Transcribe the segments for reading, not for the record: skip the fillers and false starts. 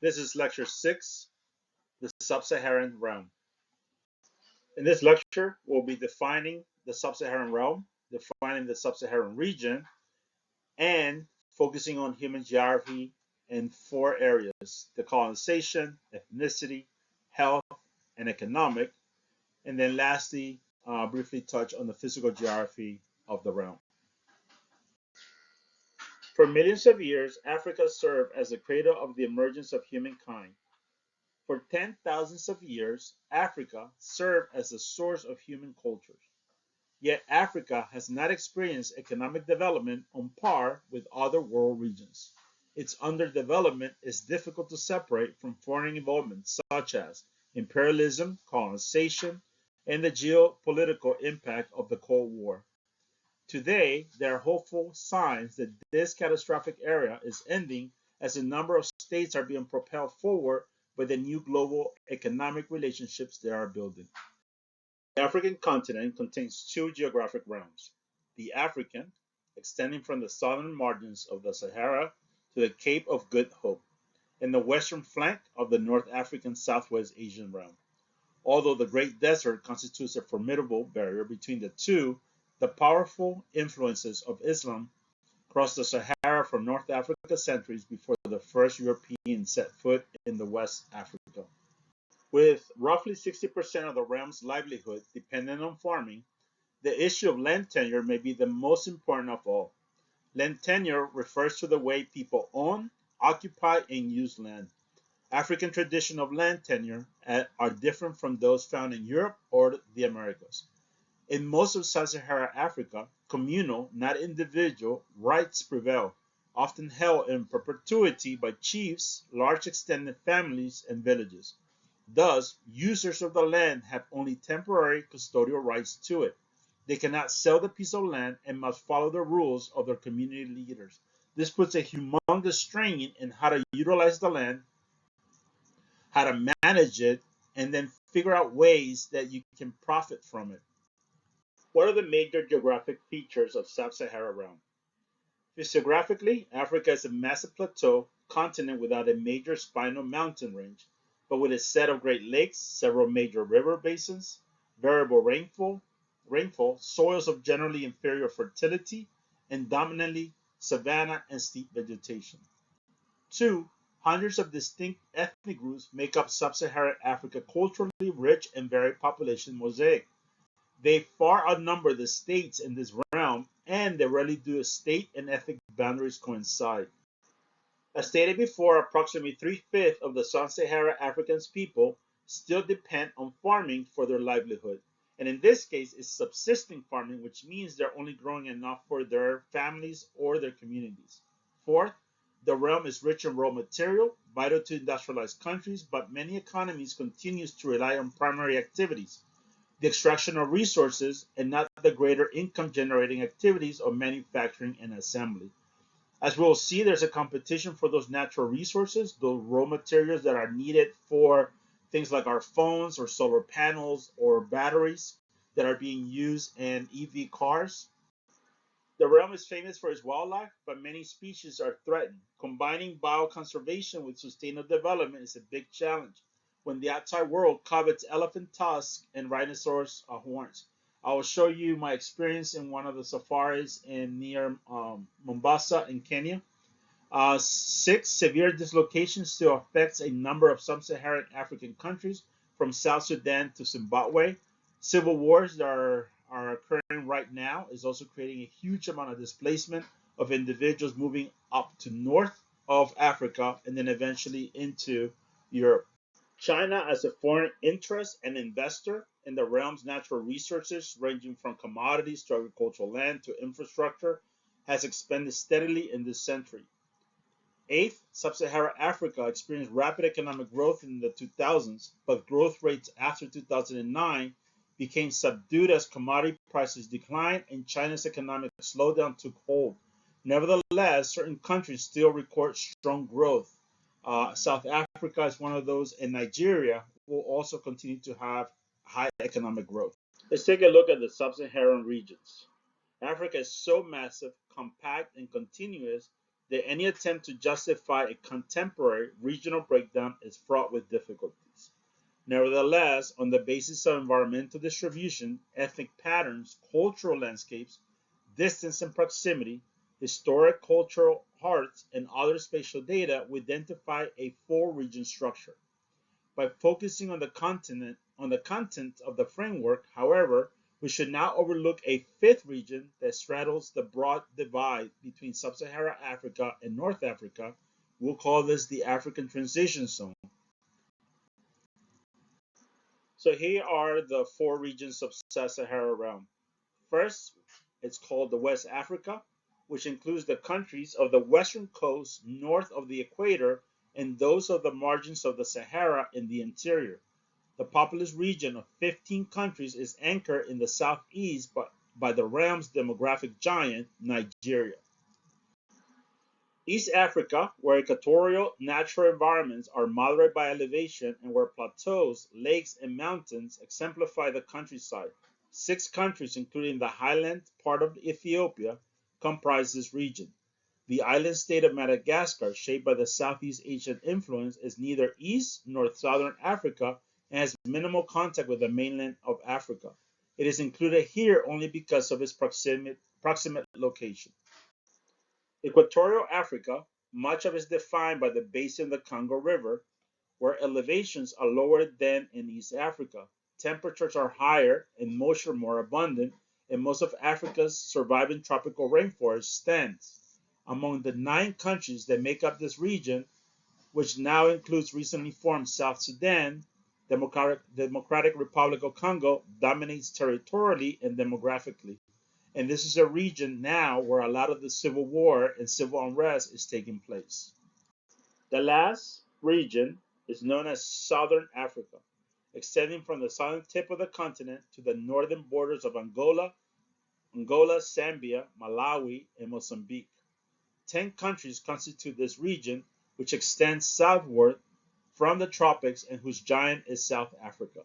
This is Lecture 6, the Sub-Saharan Realm. In this lecture, we'll be defining the Sub-Saharan Realm, defining the Sub-Saharan region, and focusing on human geography in 4 areas: the colonization, ethnicity, health, and economic, and then lastly, briefly touch on the physical geography of the realm. For millions of years, Africa served as the cradle of the emergence of humankind. For 10,000s of years, Africa served as the source of human cultures. Yet Africa has not experienced economic development on par with other world regions. Its underdevelopment is difficult to separate from foreign involvement such as imperialism, colonization, and the geopolitical impact of the Cold War. Today, there are hopeful signs that this catastrophic era is ending as a number of states are being propelled forward by the new global economic relationships they are building. The African continent contains 2 geographic realms: the African, extending from the southern margins of the Sahara to the Cape of Good Hope, and the western flank of the North African Southwest Asian realm. Although the Great Desert constitutes a formidable barrier between the two, the powerful influences of Islam crossed the Sahara from North Africa centuries before the first Europeans set foot in the West Africa. With roughly 60% of the realm's livelihood dependent on farming, the issue of land tenure may be the most important of all. Land tenure refers to the way people own, occupy, and use land. African traditions of land tenure are different from those found in Europe or the Americas. In most of sub-Saharan Africa, communal, not individual, rights prevail, often held in perpetuity by chiefs, large extended families, and villages. Thus, users of the land have only temporary custodial rights to it. They cannot sell the piece of land and must follow the rules of their community leaders. This puts a humongous strain in how to utilize the land, how to manage it, and then figure out ways that you can profit from it. What are the major geographic features of Sub-Saharan realm? Physiographically, Africa is a massive plateau continent without a major spinal mountain range, but with a set of Great Lakes, several major river basins, variable rainfall, soils of generally inferior fertility, and dominantly savanna and steppe vegetation. 2. Hundreds of distinct ethnic groups make up Sub-Saharan Africa culturally rich and varied population mosaic. They far outnumber the states in this realm, and they rarely do state and ethnic boundaries coincide. As stated before, approximately 3/5 of the Sub-Saharan African's people still depend on farming for their livelihood. And in this case, it's subsisting farming, which means they're only growing enough for their families or their communities. 4th, the realm is rich in raw material, vital to industrialized countries, but many economies continue to rely on primary activities, the extraction of resources, and not the greater income generating activities of manufacturing and assembly. As we'll see, there's a competition for those natural resources, those raw materials that are needed for things like our phones or solar panels or batteries that are being used in EV cars. The realm is famous for its wildlife, but many species are threatened. Combining bioconservation with sustainable development is a big challenge when the outside world covets elephant tusks and rhinoceros horns. I will show you my experience in one of the safaris near Mombasa in Kenya. 6. Severe dislocation still affects a number of sub-Saharan African countries, from South Sudan to Zimbabwe. Civil wars that are occurring right now is also creating a huge amount of displacement of individuals moving up to north of Africa and then eventually into Europe. China, as a foreign interest and investor in the realm's natural resources, ranging from commodities to agricultural land to infrastructure, has expanded steadily in this century. 8th, Sub-Saharan Africa experienced rapid economic growth in the 2000s, but growth rates after 2009 became subdued as commodity prices declined and China's economic slowdown took hold. Nevertheless, certain countries still record strong growth. South Africa is one of those, and Nigeria will also continue to have high economic growth. Let's take a look at the Sub-Saharan regions. Africa is so massive, compact, and continuous that any attempt to justify a contemporary regional breakdown is fraught with difficulties. Nevertheless, on the basis of environmental distribution, ethnic patterns, cultural landscapes, distance and proximity, historic cultural hearts, and other spatial data, we identify a four-region structure. By focusing on the content of the framework, however, we should not overlook a fifth region that straddles the broad divide between sub-Saharan Africa and North Africa. We'll call this the African Transition Zone. So here are the four regions of sub-Saharan realm. First, it's called the West Africa, which includes the countries of the western coast north of the equator and those of the margins of the Sahara in the interior. The populous region of 15 countries is anchored in the southeast by the realm's demographic giant, Nigeria. East Africa, where equatorial natural environments are moderate by elevation and where plateaus, lakes, and mountains exemplify the countryside. 6 countries, including the highland part of Ethiopia, comprise this region. The island state of Madagascar, shaped by the Southeast Asian influence, is neither East nor Southern Africa and has minimal contact with the mainland of Africa. It is included here only because of its proximate location. Equatorial Africa, much of it is defined by the basin of the Congo River, where elevations are lower than in East Africa. Temperatures are higher and moisture more abundant, and most of Africa's surviving tropical rainforest stands. Among the 9 countries that make up this region, which now includes recently formed South Sudan, Democratic Republic of Congo dominates territorially and demographically. And this is a region now where a lot of the civil war and civil unrest is taking place. The last region is known as Southern Africa, extending from the southern tip of the continent to the northern borders of Angola, Zambia, Malawi, and Mozambique. 10 countries constitute this region, which extends southward from the tropics and whose giant is South Africa.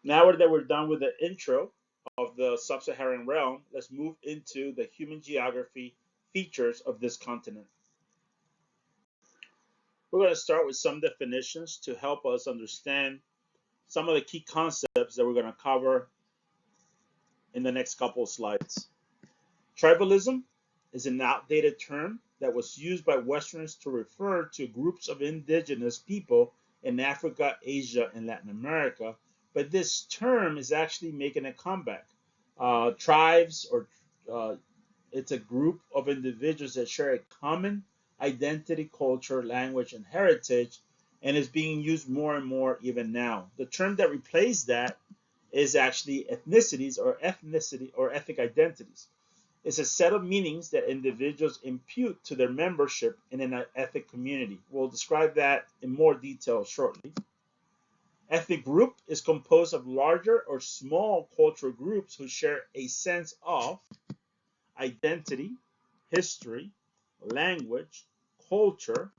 Now that we're done with the intro of the sub-Saharan realm, let's move into the human geography features of this continent. We're going to start with some definitions to help us understand some of the key concepts that we're going to cover in the next couple of slides. Tribalism is an outdated term that was used by Westerners to refer to groups of indigenous people in Africa, Asia, and Latin America, but this term is actually making a comeback. Tribes, or it's a group of individuals that share a common identity, culture, language, and heritage, and is being used more and more even now. The term that replaced that is actually ethnicities or ethnic identities. It's a set of meanings that individuals impute to their membership in an ethnic community. We'll describe that in more detail shortly. Ethnic group is composed of larger or small cultural groups who share a sense of identity, history, language, culture,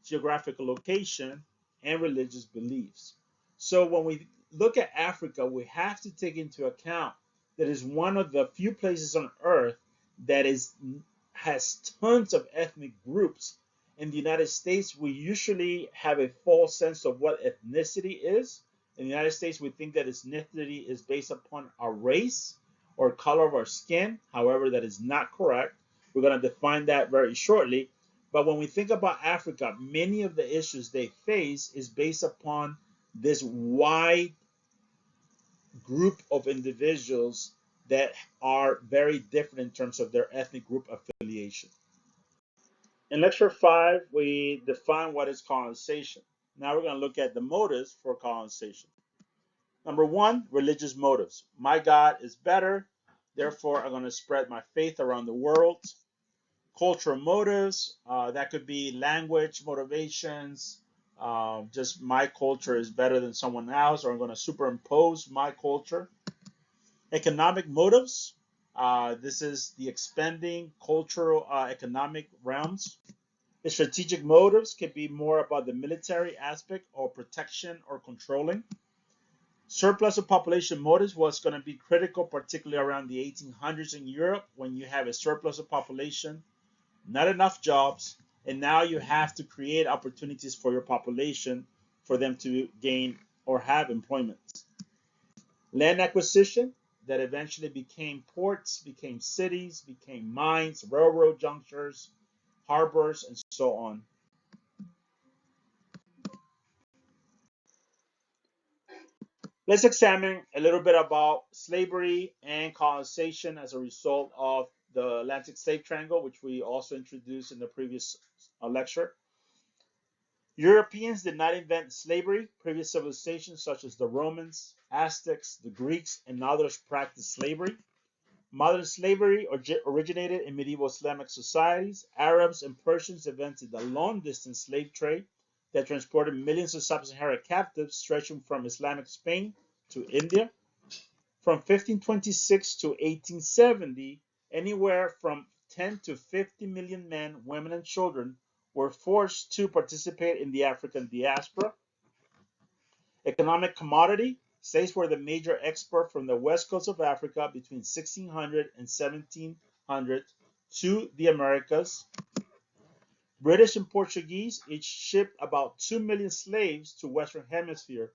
geographical location, and religious beliefs. So when we look at Africa, we have to take into account that is one of the few places on earth that has tons of ethnic groups. In the United States, we usually have a false sense of what ethnicity is. In the United States, we think that ethnicity is based upon our race or color of our skin. However, that is not correct. We're going to define that very shortly. But when we think about Africa, many of the issues they face is based upon this wide group of individuals that are very different in terms of their ethnic group affiliation. In Lecture 5, we define what is colonization. Now we're going to look at the motives for colonization. Number 1, religious motives. My God is better, therefore I'm going to spread my faith around the world. Cultural motives, that could be language motivations, just my culture is better than someone else, or I'm going to superimpose my culture. Economic motives, this is the expanding cultural economic realms. The strategic motives can be more about the military aspect or protection or controlling. Surplus of population motives was going to be critical, particularly around the 1800s in Europe, when you have a surplus of population, not enough jobs, and now you have to create opportunities for your population for them to gain or have employment. Land acquisition that eventually became ports, became cities, became mines, railroad junctures, harbors, and so on. Let's examine a little bit about slavery and colonization as a result of the Atlantic Slave Triangle, which we also introduced in the previous lecture. Europeans did not invent slavery. Previous civilizations such as the Romans, Aztecs, the Greeks, and others practiced slavery. Modern slavery originated in medieval Islamic societies. Arabs and Persians invented the long-distance slave trade that transported millions of sub-Saharan captives stretching from Islamic Spain to India. From 1526 to 1870, anywhere from 10 to 50 million men, women, and children were forced to participate in the African diaspora. Economic commodity, slaves were the major export from the west coast of Africa between 1600 and 1700 to the Americas. British and Portuguese each shipped about 2 million slaves to Western Hemisphere,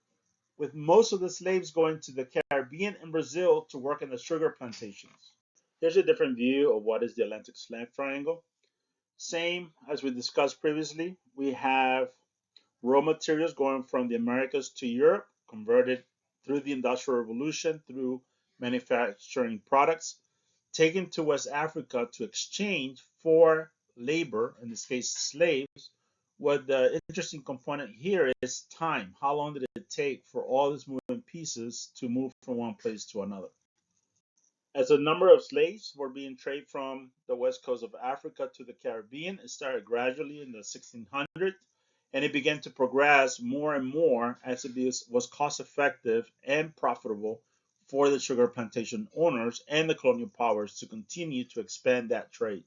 with most of the slaves going to the Caribbean and Brazil to work in the sugar plantations. Here's a different view of what is the Atlantic Slave Triangle. Same as we discussed previously, we have raw materials going from the Americas to Europe, converted through the Industrial Revolution, through manufacturing products, taken to West Africa to exchange for labor, in this case slaves. What the interesting component here is time. How long did it take for all these moving pieces to move from one place to another? As the number of slaves were being traded from the west coast of Africa to the Caribbean, it started gradually in the 1600s, and it began to progress more and more as it was cost effective and profitable for the sugar plantation owners and the colonial powers to continue to expand that trade.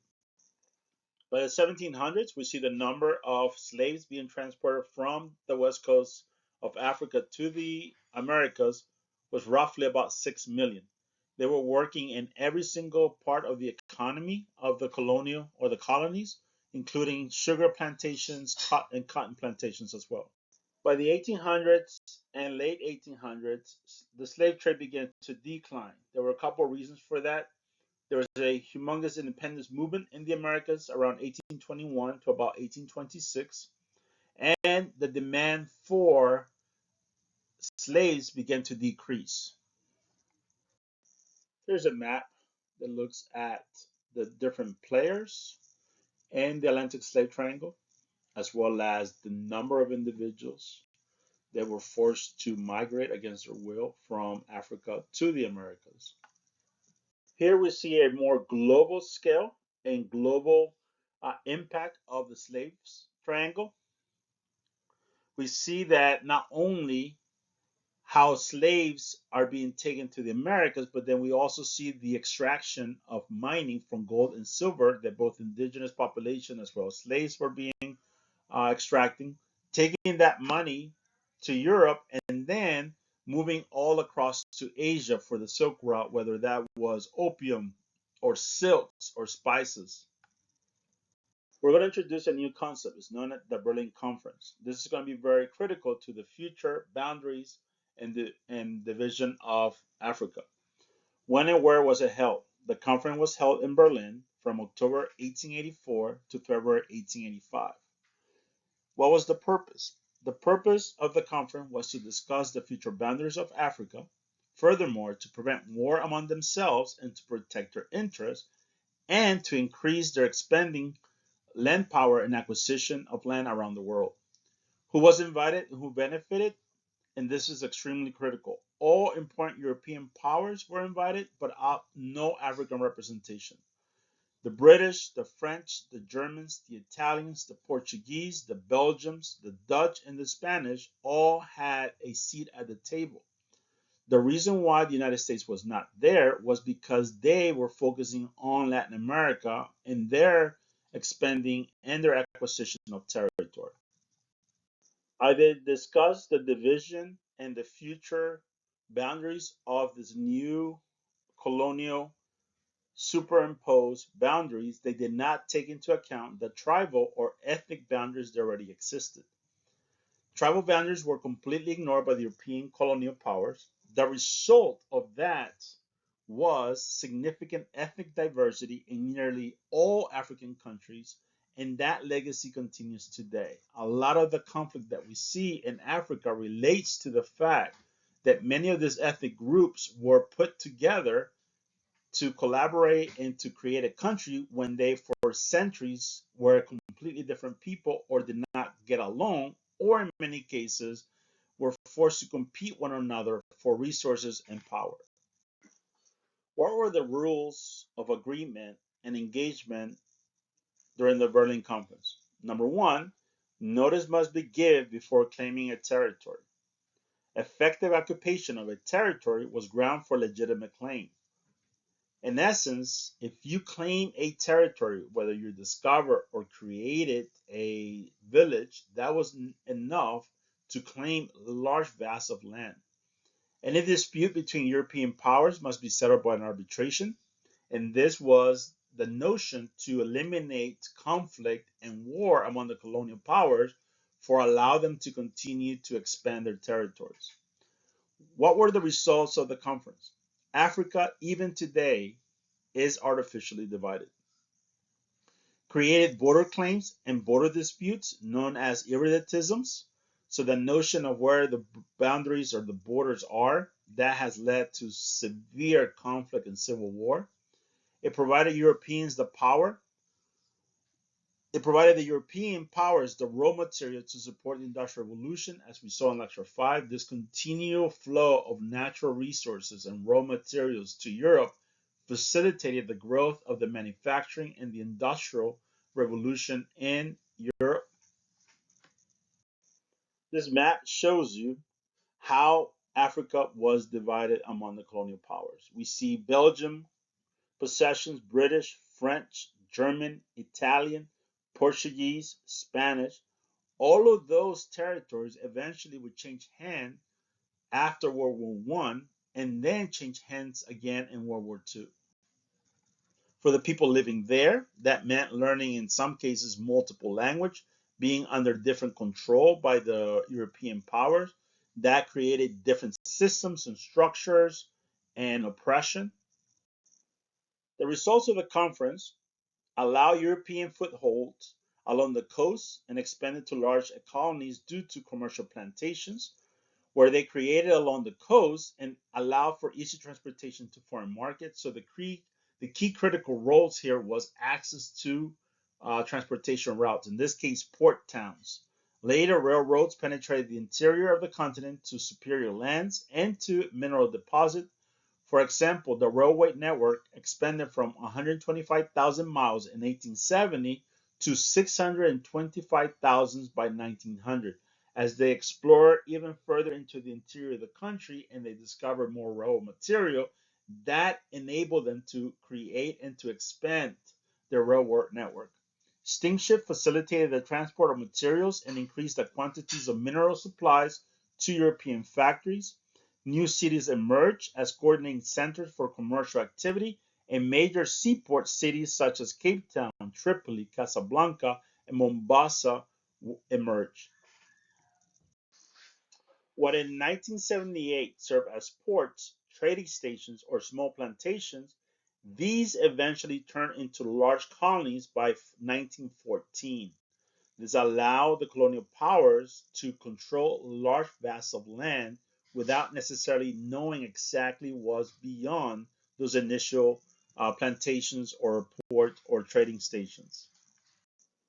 By the 1700s, we see the number of slaves being transported from the west coast of Africa to the Americas was roughly about 6 million. They were working in every single part of the economy of the colonial or the colonies, including sugar plantations and cotton plantations as well. By the 1800s and late 1800s, the slave trade began to decline. There were a couple of reasons for that. There was a humongous independence movement in the Americas around 1821 to about 1826, and the demand for slaves began to decrease. Here's a map that looks at the different players in the Atlantic Slave Triangle, as well as the number of individuals that were forced to migrate against their will from Africa to the Americas. Here we see a more global scale and global impact of the slaves triangle. We see that not only how slaves are being taken to the Americas, but then we also see the extraction of mining from gold and silver that both indigenous population as well as slaves were being extracting, taking that money to Europe and then moving all across to Asia for the Silk Route, whether that was opium or silks or spices. We're going to introduce a new concept. It's known as the Berlin Conference. This is going to be very critical to the future boundaries and division of Africa. When and where was it held? The conference was held in Berlin from October 1884 to February 1885. What was the purpose? The purpose of the conference was to discuss the future boundaries of Africa, furthermore, to prevent war among themselves and to protect their interests, and to increase their expanding land power and acquisition of land around the world. Who was invited and who benefited? And this is extremely critical. All important European powers were invited, but no African representation. The British, the French, the Germans, the Italians, the Portuguese, the Belgians, the Dutch, and the Spanish all had a seat at the table. The reason why the United States was not there was because they were focusing on Latin America and their expanding and their acquisition of territory. I did discuss the division and the future boundaries of this new colonial superimposed boundaries, they did not take into account the tribal or ethnic boundaries that already existed. Tribal boundaries were completely ignored by the European colonial powers. The result of that was significant ethnic diversity in nearly all African countries, and that legacy continues today. A lot of the conflict that we see in Africa relates to the fact that many of these ethnic groups were put together to collaborate and to create a country when they, for centuries, were completely different people or did not get along, or in many cases, were forced to compete one another for resources and power. What were the rules of agreement and engagement during the Berlin Conference? Number one, notice must be given before claiming a territory. Effective occupation of a territory was ground for legitimate claim. In essence, if you claim a territory, whether you discover or created a village, that was enough to claim large vast of land. Any dispute between European powers must be settled by an arbitration, and this was the notion to eliminate conflict and war among the colonial powers for allow them to continue to expand their territories. What were the results of the conference? Africa, even today, is artificially divided. Created border claims and border disputes known as irredentisms. So the notion of where the boundaries or the borders are, that has led to severe conflict and civil war. It provided Europeans the power. It provided the European powers the raw material to support the Industrial Revolution, as we saw in Lecture 5. This continual flow of natural resources and raw materials to Europe facilitated the growth of the manufacturing and the Industrial Revolution in Europe. This map shows you how Africa was divided among the colonial powers. We see Belgium possessions, British, French, German, Italian, Portuguese, Spanish. All of those territories eventually would change hands after World War One and then change hands again in World War II. For the people living there, that meant learning in some cases multiple language, being under different control by the European powers. That created different systems and structures and oppression. The results of the conference allow European footholds along the coast and expanded to large colonies due to commercial plantations, where they created along the coast and allowed for easy transportation to foreign markets. So the key critical roles here was access to transportation routes, in this case, port towns. Later, railroads penetrated the interior of the continent to superior lands and to mineral deposits. For example, the railway network expanded from 125,000 miles in 1870 to 625,000 by 1900 as they explored even further into the interior of the country and they discovered more raw material that enabled them to create and to expand their railroad network. Steamship facilitated the transport of materials and increased the quantities of mineral supplies to European factories. New cities emerged as coordinating centers for commercial activity, and major seaport cities such as Cape Town, Tripoli, Casablanca, and Mombasa emerged. What in 1978 served as ports, trading stations, or small plantations, these eventually turned into large colonies by 1914. This allowed the colonial powers to control large vast of land without necessarily knowing exactly what was beyond those initial plantations or port or trading stations.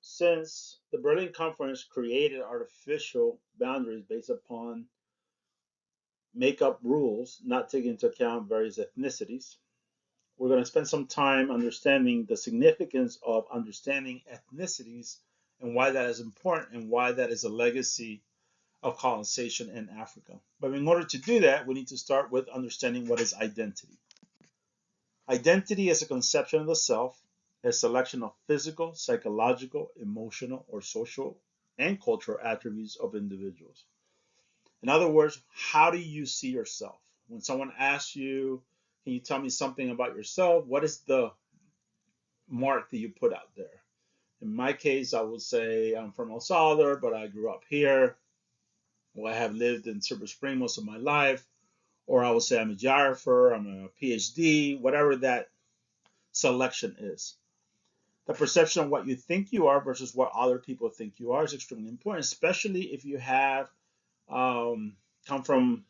Since the Berlin Conference created artificial boundaries based upon make-up rules, not taking into account various ethnicities, we're going to spend some time understanding the significance of understanding ethnicities and why that is important and why that is a legacy of colonization in Africa. But in order to do that, we need to start with understanding what is identity. Identity is a conception of the self, a selection of physical, psychological, emotional, or social and cultural attributes of individuals. In other words, how do you see yourself? When someone asks you, can you tell me something about yourself? What is the mark that you put out there? In my case, I would say I'm from El Salvador, but I grew up here, or I have lived in Silver Spring most of my life, or I would say I'm a geographer, I'm a PhD, whatever that selection is. The perception of what you think you are versus what other people think you are is extremely important, especially if you have come from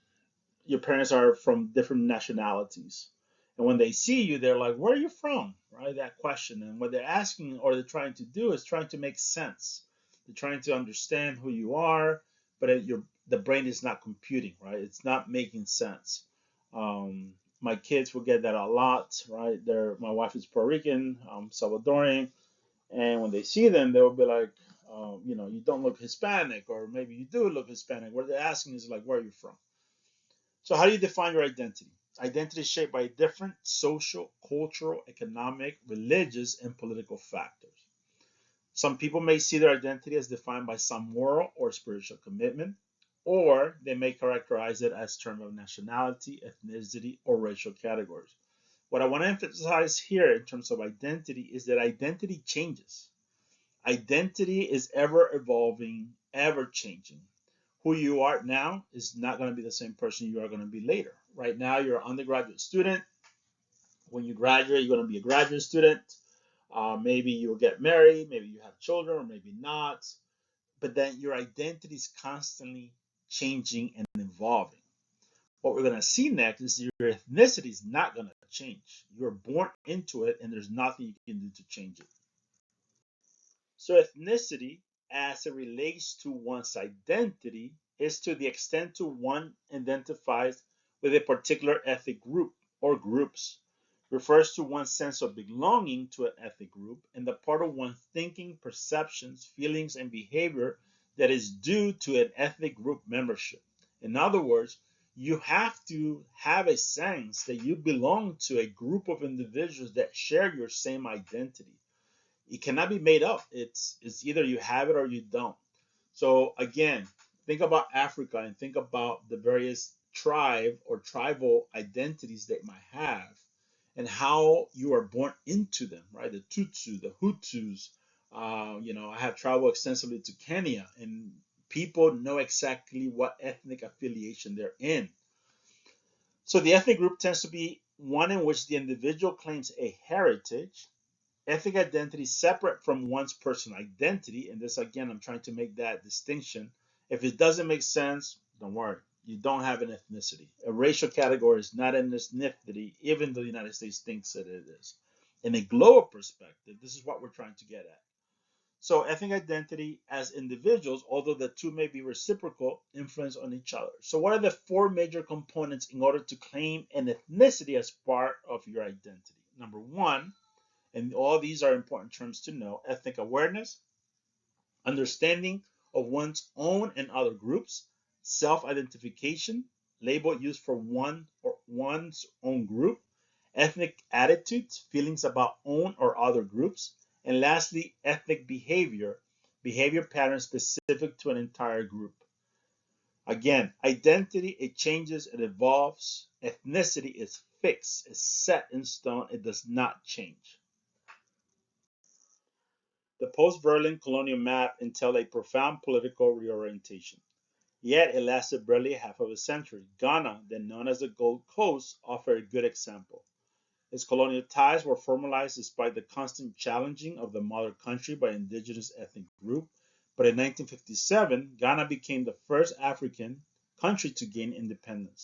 your parents are from different nationalities. And when they see you, they're like, where are you from? Right? That question. And what they're asking or they're trying to do is trying to make sense. They're trying to understand who you are, but the brain is not computing, right? It's not making sense. My kids will get that a lot, right? My wife is Puerto Rican, Salvadorian, and when they see them, they'll be like, you don't look Hispanic, or maybe you do look Hispanic. What they're asking is like, where are you from? So how do you define your identity? Identity is shaped by different social, cultural, economic, religious, and political factors. Some people may see their identity as defined by some moral or spiritual commitment, or they may characterize it as terms of nationality, ethnicity, or racial categories. What I want to emphasize here in terms of identity is that identity changes. Identity is ever evolving, ever changing. Who you are now is not going to be the same person you are going to be later. Right now, you're an undergraduate student. When you graduate, you're going to be a graduate student. Maybe you'll get married, maybe you have children, or maybe not. But then your identity is constantly changing and evolving. What we're going to see next is your ethnicity is not going to change. You're born into it, and there's nothing you can do to change it. So ethnicity, as it relates to one's identity, is to the extent to one identifies with a particular ethnic group or groups, refers to one's sense of belonging to an ethnic group and the part of one's thinking, perceptions, feelings, and behavior that is due to an ethnic group membership. In other words, you have to have a sense that you belong to a group of individuals that share your same identity. It cannot be made up. It's either you have it or you don't. So again, think about Africa and think about the various tribe or tribal identities they might have and how you are born into them, right? The Tutsu, the Hutus. I have traveled extensively to Kenya, and people know exactly what ethnic affiliation they're in. So the ethnic group tends to be one in which the individual claims a heritage. Ethnic identity is separate from one's personal identity, and this again, I'm trying to make that distinction. If it doesn't make sense, don't worry. You don't have an ethnicity. A racial category is not an ethnicity, even though the United States thinks that it is. In a global perspective, this is what we're trying to get at. So ethnic identity as individuals, although the two may be reciprocal, influence on each other. So what are the four major components in order to claim an ethnicity as part of your identity? Number one, and all these are important terms to know: ethnic awareness, understanding of one's own and other groups, self-identification, label used for one or one's own group, ethnic attitudes, feelings about own or other groups, and lastly, ethnic behavior, behavior patterns specific to an entire group. Again, identity, it changes, it evolves. Ethnicity is fixed, it's set in stone, it does not change. The post-Berlin colonial map entailed a profound political reorientation. Yet it lasted barely half of a century. Ghana, then known as the Gold Coast, offered a good example. Its colonial ties were formalized despite the constant challenging of the mother country by indigenous ethnic groups. But in 1957, Ghana became the first African country to gain independence.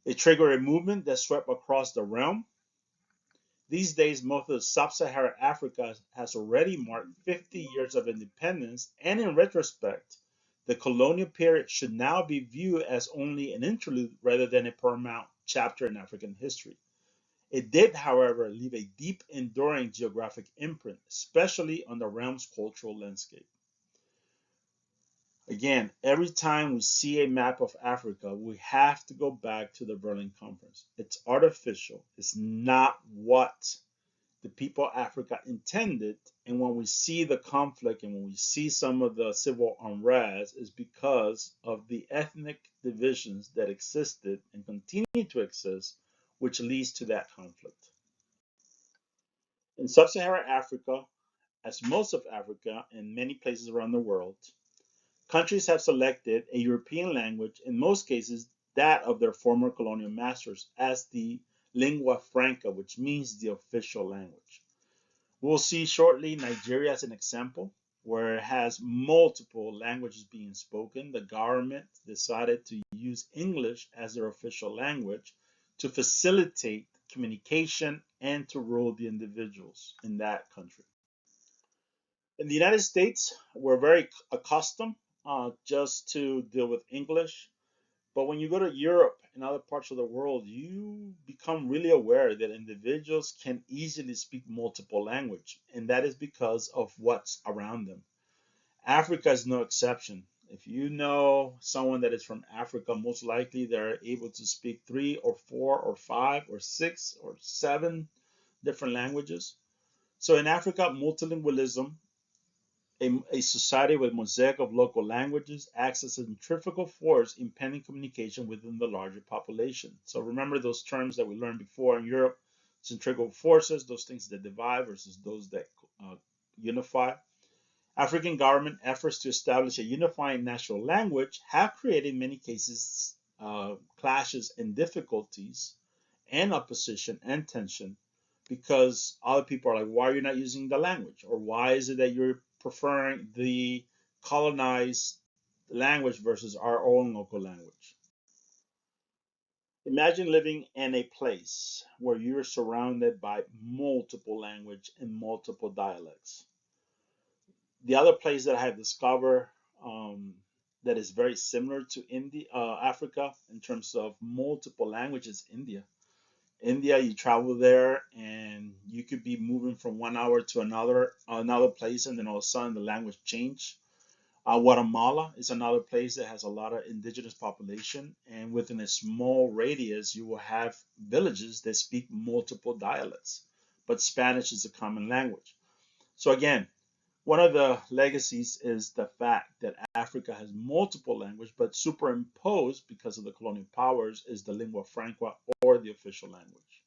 It triggered a movement that swept across the realm. These days, most of sub-Saharan Africa has already marked 50 years of independence, and in retrospect, the colonial period should now be viewed as only an interlude rather than a paramount chapter in African history. It did, however, leave a deep, enduring geographic imprint, especially on the realm's cultural landscape. Again, every time we see a map of Africa, we have to go back to the Berlin Conference. It's artificial. It's not what the people of Africa intended, And when we see the conflict and when we see some of the civil unrest, is because of the ethnic divisions that existed and continue to exist, which leads to that conflict. In sub Saharan Africa, as most of Africa and many places around the world, countries have selected a European language, in most cases that of their former colonial masters, as the lingua franca, which means the official language. We'll see shortly Nigeria as an example, where it has multiple languages being spoken. The government decided to use English as their official language to facilitate communication and to rule the individuals in that country. In the United States, we're very accustomed just to deal with English. But when you go to Europe and other parts of the world, you become really aware that individuals can easily speak multiple languages, and that is because of what's around them. Africa is no exception. If you know someone that is from Africa, most likely they're able to speak three or four or five or six or seven different languages. So in Africa, multilingualism, a society with mosaic of local languages, acts as a centrifugal force impeding communication within the larger population. So remember those terms that we learned before in Europe: centrifugal forces, those things that divide versus those that unify. African government efforts to establish a unifying national language have created, in many cases, clashes and difficulties and opposition and tension, because other people are like, why are you not using the language? Or why is it that you're preferring the colonized language versus our own local language? Imagine living in a place where you're surrounded by multiple language and multiple dialects. The other place that I have discovered that is very similar to India, Africa, in terms of multiple languages, India. India, you travel there and you could be moving from 1 hour to another place, and then all of a sudden the language change. Guatemala is another place that has a lot of indigenous population, and within a small radius, you will have villages that speak multiple dialects, but Spanish is a common language. So again, one of the legacies is the fact that Africa has multiple languages, but superimposed because of the colonial powers is the lingua franca, or the official language.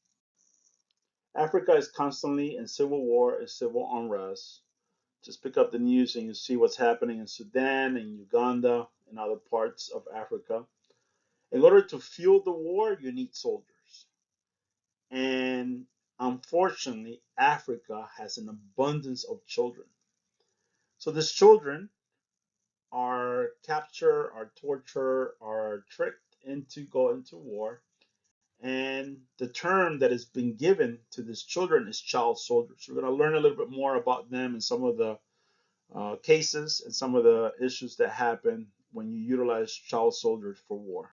Africa is constantly in civil war and civil unrest. Just pick up the news and you see what's happening in Sudan and Uganda and other parts of Africa. In order to fuel the war, you need soldiers. And unfortunately, Africa has an abundance of children. So these children are captured, are tortured, are tricked into going to war. And the term that has been given to these children is child soldiers. We're going to learn a little bit more about them and some of the cases and some of the issues that happen when you utilize child soldiers for war.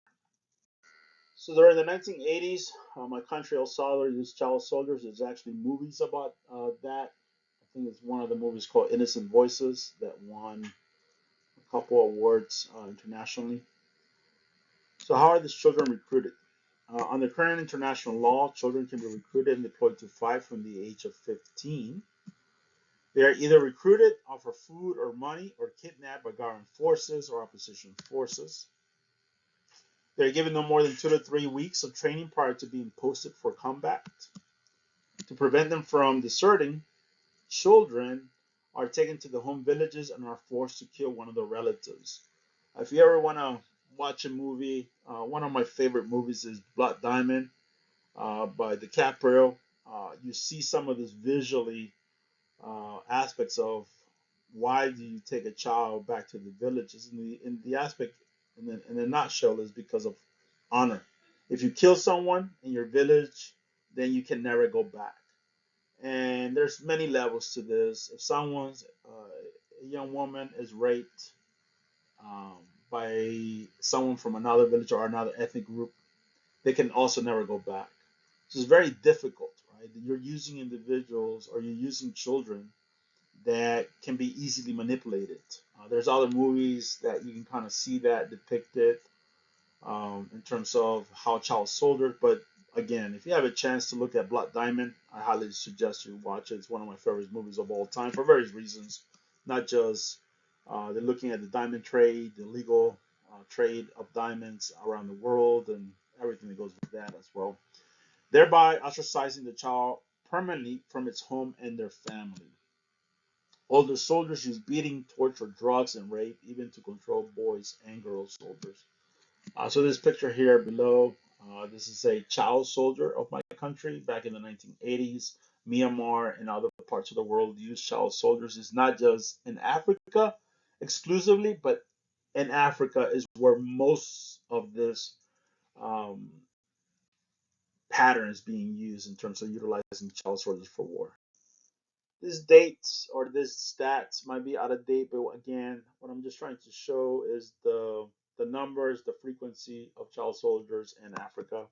So during the 1980s, my country, El Salvador, used child soldiers. There's actually movies about that. I think it's one of the movies called Innocent Voices that won a couple awards internationally. So how are these children recruited? Under current international law, children can be recruited and deployed to fight from the age of 15. They are either recruited, offered food or money, or kidnapped by government forces or opposition forces. They are given no more than 2 to 3 weeks of training prior to being posted for combat. To prevent them from deserting, children are taken to the home villages and are forced to kill one of their relatives. If you ever want to watch a movie, one of my favorite movies is Blood Diamond by DiCaprio. You see some of this visually aspects of why do you take a child back to the villages, and the aspect in the nutshell is because of honor. If you kill someone in your village, then you can never go back. And there's many levels to this. If someone's a young woman is raped um, by someone from another village or another ethnic group, they can also never go back. So it's very difficult, right? You're using individuals or you're using children that can be easily manipulated. There's other movies that you can kind of see that depicted in terms of how child soldiers, but again, if you have a chance to look at Blood Diamond, I highly suggest you watch it. It's one of my favorite movies of all time for various reasons, not just they're looking at the diamond trade, the legal trade of diamonds around the world, and everything that goes with that as well, thereby ostracizing the child permanently from its home and their family. Older soldiers use beating, torture, drugs, and rape, even to control boys and girl soldiers. So this picture here below, this is a child soldier of my country back in the 1980s. Myanmar and other parts of the world use child soldiers. It's not just in Africa exclusively, but in Africa is where most of this um, pattern is being used in terms of utilizing child soldiers for war. This dates or this stats might be out of date, but again, what I'm just trying to show is the numbers, the frequency of child soldiers in Africa.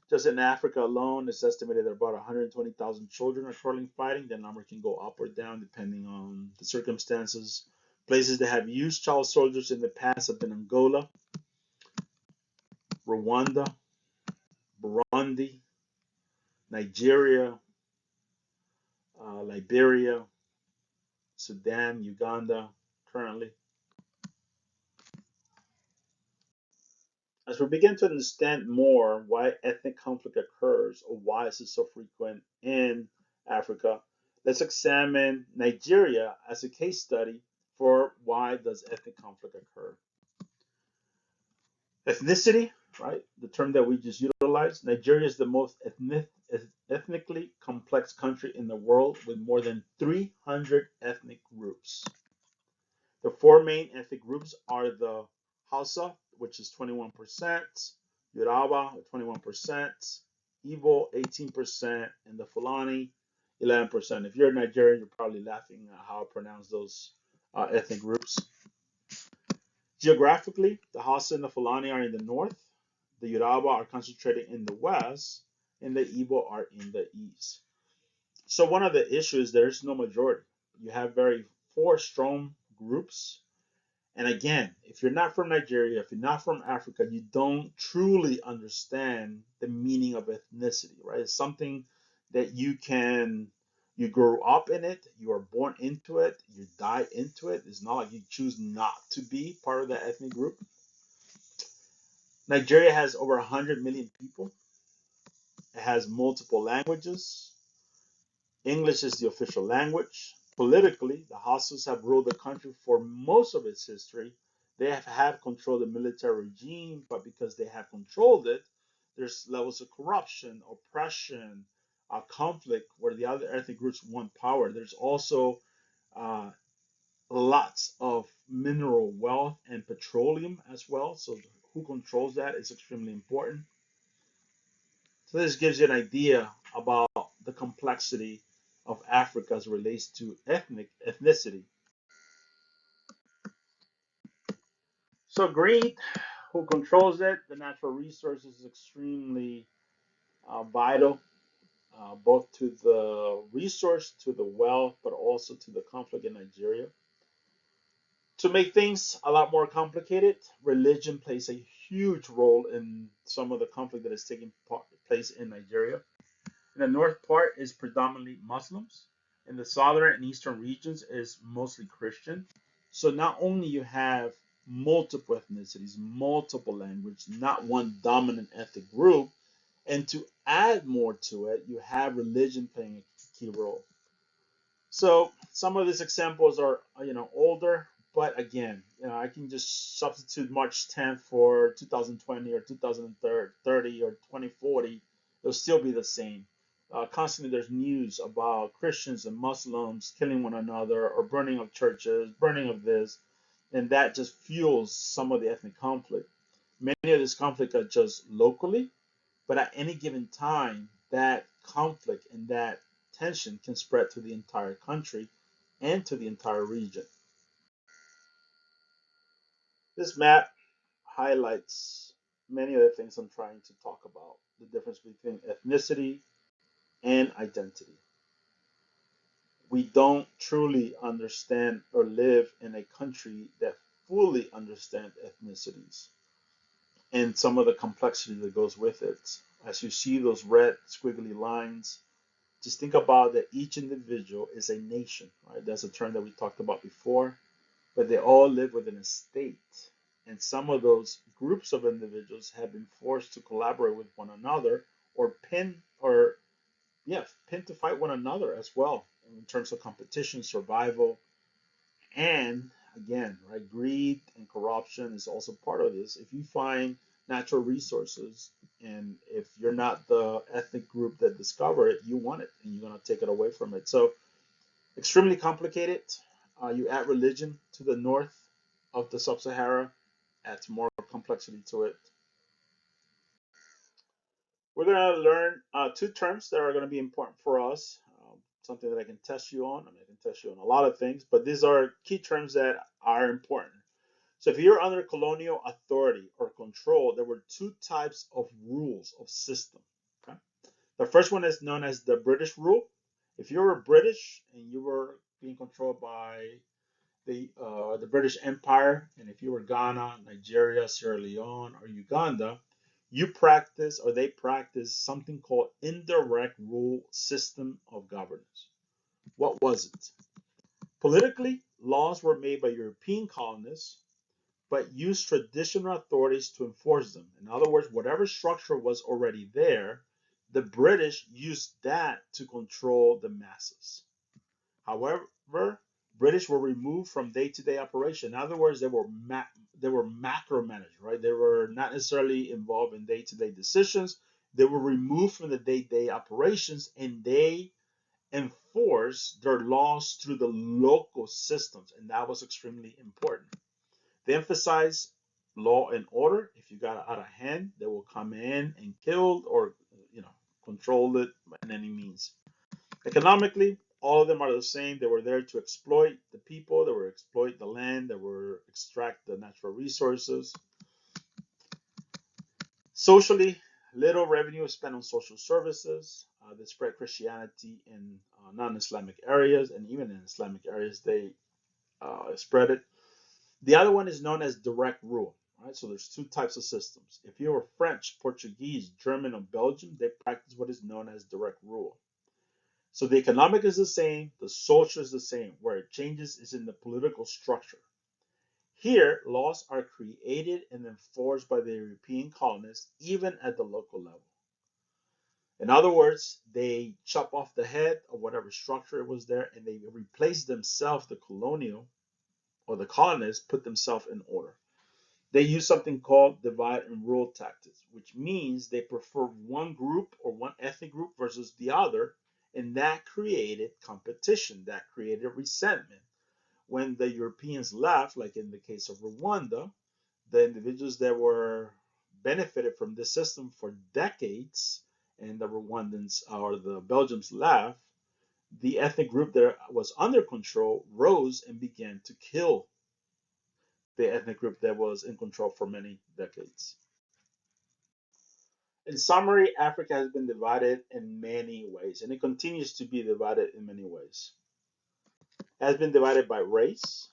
Just in Africa alone, it's estimated that about 120,000 children are currently fighting. The number can go up or down depending on the circumstances. Places that have used child soldiers in the past have been Angola, Rwanda, Burundi, Nigeria, Liberia, Sudan, Uganda, currently. As we begin to understand more why ethnic conflict occurs or why is it so frequent in Africa, let's examine Nigeria as a case study for why does ethnic conflict occur. Ethnicity, right? The term that we just utilized. Nigeria is the most ethnically complex country in the world with more than 300 ethnic groups. The four main ethnic groups are the Hausa, which is 21%, Yoruba, 21%, Igbo, 18%, and the Fulani, 11%. If you're Nigerian, you're probably laughing at how I pronounce those ethnic groups. Geographically, the Hausa and the Fulani are in the north, the Yoruba are concentrated in the west, and the Igbo are in the east. So one of the issues, there's no majority. You have very four strong groups. And again, if you're not from Nigeria, if you're not from Africa, you don't truly understand the meaning of ethnicity, right? It's something that you grow up in it, you are born into it, you die into it. It's not like you choose not to be part of that ethnic group. Nigeria has over 100 million people. It has multiple languages. English is the official language. Politically, the Hausas have ruled the country for most of its history. They have controlled the military regime, but because they have controlled it, there's levels of corruption, oppression, conflict where the other ethnic groups want power. There's also uh, lots of mineral wealth and petroleum as well. So who controls that is extremely important. So this gives you an idea about the complexity of Africa as it relates to ethnicity. So greed, who controls it, the natural resources is extremely vital, both to the resource, to the wealth, but also to the conflict in Nigeria. To make things a lot more complicated, religion plays a huge role in some of the conflict that is taking place in Nigeria. In the north part is predominantly Muslims. In the southern and eastern regions is mostly Christian. So not only you have multiple ethnicities, multiple languages, not one dominant ethnic group, and to add more to it, you have religion playing a key role. So some of these examples are older, but again, I can just substitute March 10th for 2020 or 2030 or 2040. It'll still be the same. Constantly, there's news about Christians and Muslims killing one another or burning of churches, burning of this, and that just fuels some of the ethnic conflict. Many of this conflict are just locally, but at any given time, that conflict and that tension can spread to the entire country and to the entire region. This map highlights many of the things I'm trying to talk about, the difference between ethnicity and identity. We don't truly understand or live in a country that fully understands ethnicities and some of the complexity that goes with it. As you see those red squiggly lines, just think about that each individual is a nation, right? That's a term that we talked about before, but they all live within a state. And some of those groups of individuals have been forced to collaborate with one another or pin to fight one another as well in terms of competition, survival, and again, right, greed and corruption is also part of this. If you find natural resources and if you're not the ethnic group that discovered it, you want it and you're going to take it away from it. So extremely complicated. You add religion to the north of the sub-Sahara, adds more complexity to it. We're going to learn two terms that are going to be important for us. Something that I can test you on. I mean, I can test you on a lot of things, but these are key terms that are important. So if you're under colonial authority or control, there were two types of rules of system. Okay? The first one is known as the British rule. If you were British and you were being controlled by the British Empire, and if you were Ghana, Nigeria, Sierra Leone, or Uganda, you practice or they practice something called indirect rule system of governance. What was it? Politically, laws were made by European colonists but used traditional authorities to enforce them. In other words, whatever structure was already there, the British used that to control the masses. However, British were removed from day-to-day operation. In other words, they were macro managed, right? They were not necessarily involved in day-to-day decisions. They were removed from the day-to-day operations, and they enforced their laws through the local systems, and that was extremely important. They emphasize law and order. If you got out of hand, they will come in and kill or control it by any means. Economically, all of them are the same. They were there to exploit the people. They were exploit the land. They were extract the natural resources. Socially, little revenue is spent on social services. They spread Christianity in non-Islamic areas, and even in Islamic areas, they spread it. The other one is known as direct rule. Right? So there's two types of systems. If you were French, Portuguese, German, or Belgium, they practice what is known as direct rule. So the economic is the same, the social is the same. Where it changes is in the political structure. Here, laws are created and enforced by the European colonists, even at the local level. In other words, they chop off the head of whatever structure was there and they replace themselves, the colonial or the colonists, put themselves in order. They use something called divide and rule tactics, which means they prefer one group or one ethnic group versus the other, and that created competition, that created resentment. When the Europeans left, like in the case of Rwanda, the individuals that were benefited from this system for decades, and the Rwandans or the Belgians left, the ethnic group that was under control rose and began to kill the ethnic group that was in control for many decades. In summary, Africa has been divided in many ways, and it continues to be divided in many ways. It has been divided by race,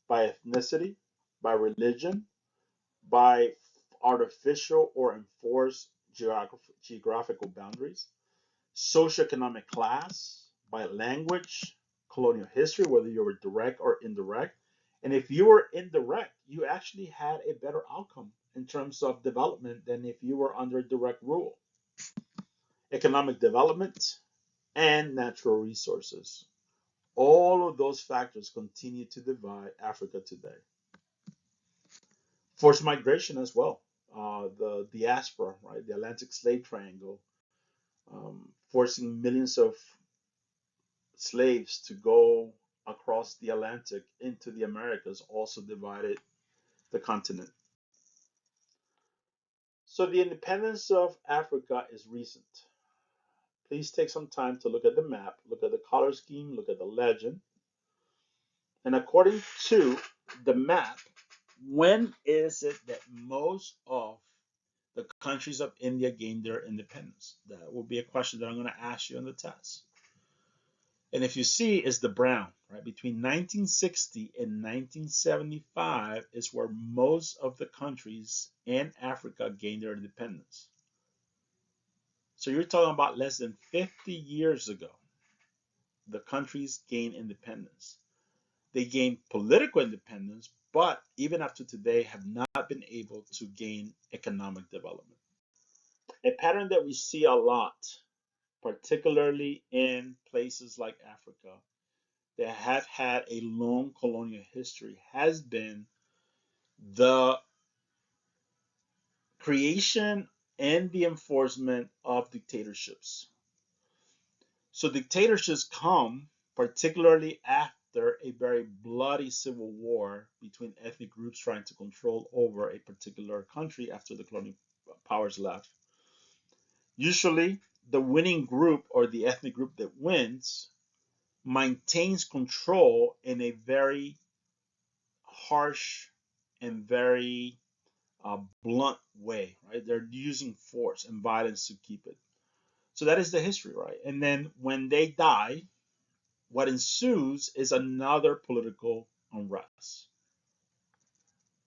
by ethnicity, by religion, by artificial or enforced geographical boundaries, socioeconomic class, by language, colonial history, whether you were direct or indirect. And if you were indirect, you actually had a better outcome in terms of development than if you were under direct rule. Economic development and natural resources. All of those factors continue to divide Africa today. Forced migration as well. The diaspora, right? The Atlantic slave triangle, forcing millions of slaves to go across the Atlantic into the Americas also divided the continent. So the independence of Africa is recent. Please take some time to look at the map, look at the color scheme, look at the legend. And according to the map, when is it that most of the countries of India gained their independence? That will be a question that I'm going to ask you on the test. And if you see, it's the brown, right? Between 1960 and 1975 is where most of the countries in Africa gained their independence. So you're talking about less than 50 years ago, the countries gained independence. They gained political independence, but even after today, have not been able to gain economic development. A pattern that we see a lot, particularly in places like Africa that have had a long colonial history, has been the creation and the enforcement of dictatorships. So dictatorships come particularly after a very bloody civil war between ethnic groups trying to control over a particular country after the colonial powers left. Usually, the winning group or the ethnic group that wins maintains control in a very harsh and very blunt way, right? They're using force and violence to keep it. So that is the history, right? And then when they die, what ensues is another political unrest.